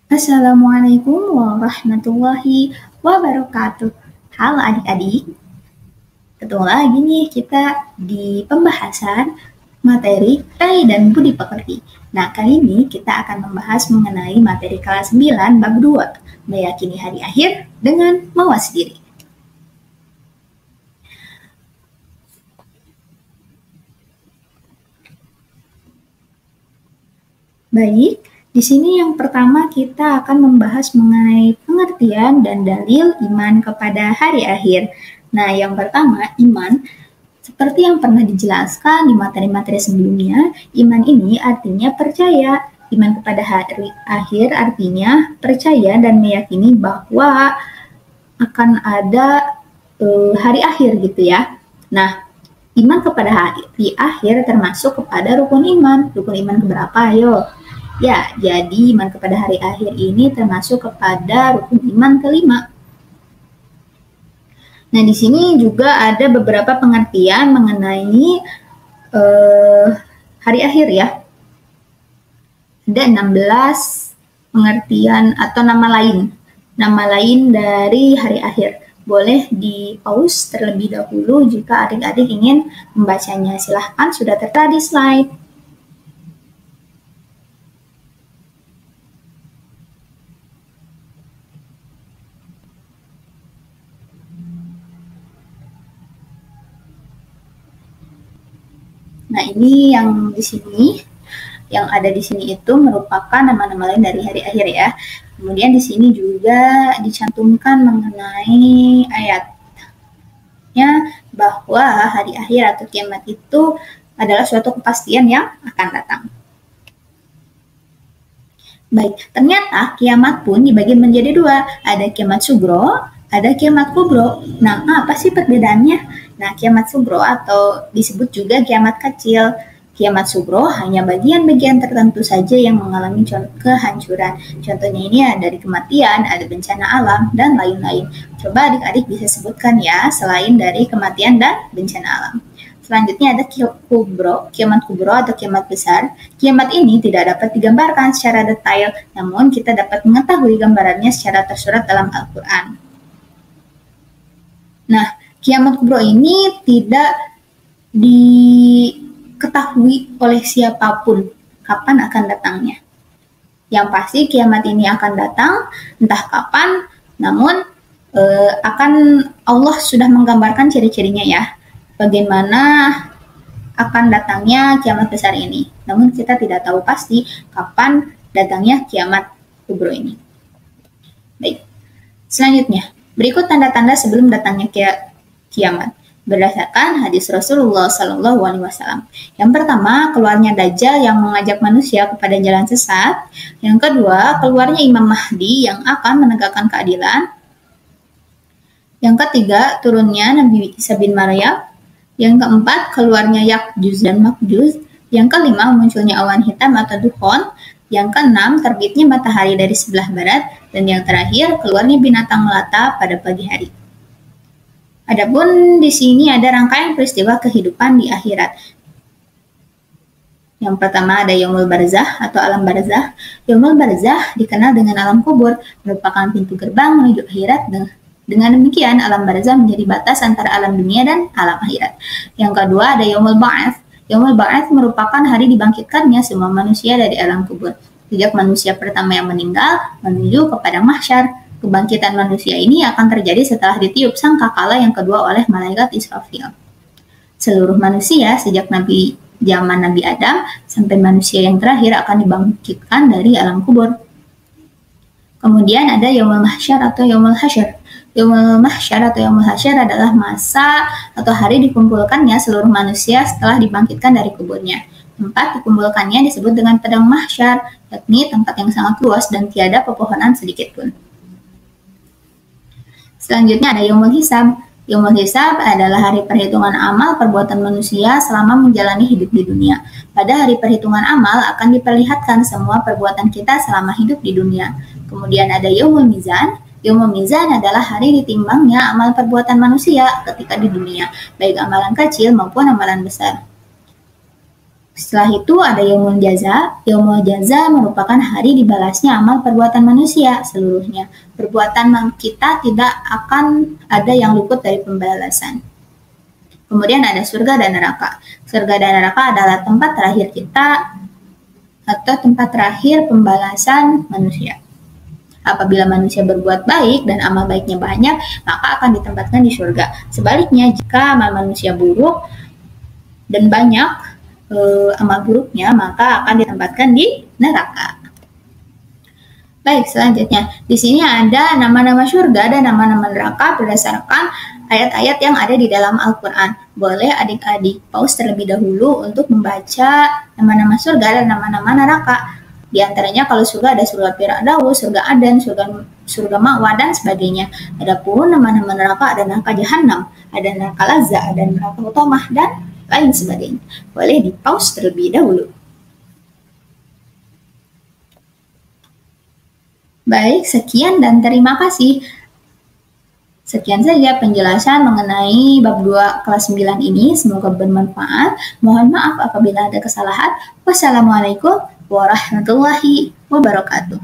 Assalamualaikum warahmatullahi wabarakatuh. Halo adik-adik, ketemu lagi nih kita di pembahasan materi Kai dan Budi Pekerti. Nah, kali ini kita akan membahas mengenai materi kelas 9 bab 2, meyakini hari akhir dengan mawas diri. Baik, di sini yang pertama kita akan membahas mengenai pengertian dan dalil iman kepada hari akhir. Nah, yang pertama, iman. Seperti yang pernah dijelaskan di materi-materi sebelumnya, iman ini artinya percaya. Iman kepada hari akhir artinya percaya dan meyakini bahwa akan ada hari akhir gitu ya. Nah, iman kepada hari akhir termasuk kepada rukun iman. Rukun iman keberapa? Ayo. Ya, jadi iman kepada hari akhir ini termasuk kepada rukun iman kelima. Nah, di sini juga ada beberapa pengertian mengenai hari akhir ya. Ada 16 pengertian atau nama lain dari hari akhir. Boleh di-pause terlebih dahulu jika adik-adik ingin membacanya. Silahkan, sudah tertera di slide. Nah, ini yang di sini, yang ada di sini itu merupakan nama-nama lain dari hari akhir ya. Kemudian di sini juga dicantumkan mengenai ayatnya bahwa hari akhir atau kiamat itu adalah suatu kepastian yang akan datang. Baik, ternyata kiamat pun dibagi menjadi dua. Ada kiamat sugro, ada kiamat kubro. Nah, apa sih perbedaannya? Nah, kiamat sugro atau disebut juga kiamat kecil. Kiamat sugro hanya bagian-bagian tertentu saja yang mengalami kehancuran. Contohnya ini ada dari kematian, ada bencana alam, dan lain-lain. Coba adik-adik bisa sebutkan ya, selain dari kematian dan bencana alam. Selanjutnya ada kiamat kubro atau kiamat besar. Kiamat ini tidak dapat digambarkan secara detail, namun kita dapat mengetahui gambarannya secara tersurat dalam Al-Quran. Nah, kiamat kubro ini tidak diketahui oleh siapapun kapan akan datangnya. Yang pasti kiamat ini akan datang, entah kapan, namun akan Allah sudah menggambarkan ciri-cirinya ya. Bagaimana akan datangnya kiamat besar ini. Namun kita tidak tahu pasti kapan datangnya kiamat kubro ini. Baik, selanjutnya, berikut tanda-tanda sebelum datangnya kiamat. Berdasarkan hadis Rasulullah SAW. Yang pertama, keluarnya Dajjal yang mengajak manusia kepada jalan sesat. Yang kedua, keluarnya Imam Mahdi yang akan menegakkan keadilan. Yang ketiga, turunnya Nabi Isa bin Maryam. Yang keempat, keluarnya Yakjuz dan Makjuz. Yang kelima, munculnya awan hitam atau dukhon. Yang keenam, terbitnya matahari dari sebelah barat. Dan yang terakhir, keluarnya binatang melata pada pagi hari. Adapun di sini ada rangkaian peristiwa kehidupan di akhirat. Yang pertama ada Yaumul Barzah atau alam barzah. Yaumul Barzah dikenal dengan alam kubur, merupakan pintu gerbang menuju akhirat. Dengan demikian, alam barzah menjadi batas antara alam dunia dan alam akhirat. Yang kedua ada Yaumul Ba'ats. Yaumul Ba'ats merupakan hari dibangkitkannya semua manusia dari alam kubur. Sejak manusia pertama yang meninggal menuju kepada mahsyar. Kebangkitan manusia ini akan terjadi setelah ditiup sangkakala yang kedua oleh malaikat Israfil. Seluruh manusia sejak zaman Nabi Adam sampai manusia yang terakhir akan dibangkitkan dari alam kubur. Kemudian ada Yaumul Mahsyar atau Yaumul Hasyr. Yaumul Mahsyar atau Yaumul Hasyr adalah masa atau hari dikumpulkannya seluruh manusia setelah dibangkitkan dari kuburnya. Tempat dikumpulkannya disebut dengan padang mahsyar, yakni tempat yang sangat luas dan tiada pepohonan sedikit pun. Selanjutnya ada Yaumul Hisab. Yaumul Hisab adalah hari perhitungan amal perbuatan manusia selama menjalani hidup di dunia. Pada hari perhitungan amal akan diperlihatkan semua perbuatan kita selama hidup di dunia. Kemudian ada Yaumul Mizan. Yaumul Mizan adalah hari ditimbangnya amal perbuatan manusia ketika di dunia, baik amalan kecil maupun amalan besar. Setelah itu ada yaumul jaza. Yaumul jaza merupakan hari dibalasnya amal perbuatan manusia seluruhnya. Perbuatan kita tidak akan ada yang luput dari pembalasan. Kemudian ada surga dan neraka. Surga dan neraka adalah tempat terakhir kita atau tempat terakhir pembalasan manusia. Apabila manusia berbuat baik dan amal baiknya banyak, maka akan ditempatkan di surga. Sebaliknya, jika amal manusia buruk dan banyak amal buruknya, maka akan ditempatkan di neraka. Baik, selanjutnya di sini ada nama-nama surga dan nama-nama neraka berdasarkan ayat-ayat yang ada di dalam Al-Quran. Boleh adik-adik pause terlebih dahulu untuk membaca nama-nama surga dan nama-nama neraka. Di antaranya kalau surga ada surga Firdaus, surga Aden, surga Ma'wa, dan sebagainya. Adapun nama-nama neraka ada neraka Jahanam, ada neraka Lazza, ada neraka Utamah, dan lain sebagainya. Boleh di pause terlebih dahulu. Baik, sekian dan terima kasih. Sekian saja penjelasan mengenai bab 2 kelas 9 ini. Semoga bermanfaat. Mohon maaf apabila ada kesalahan. Wassalamualaikum warahmatullahi wabarakatuh.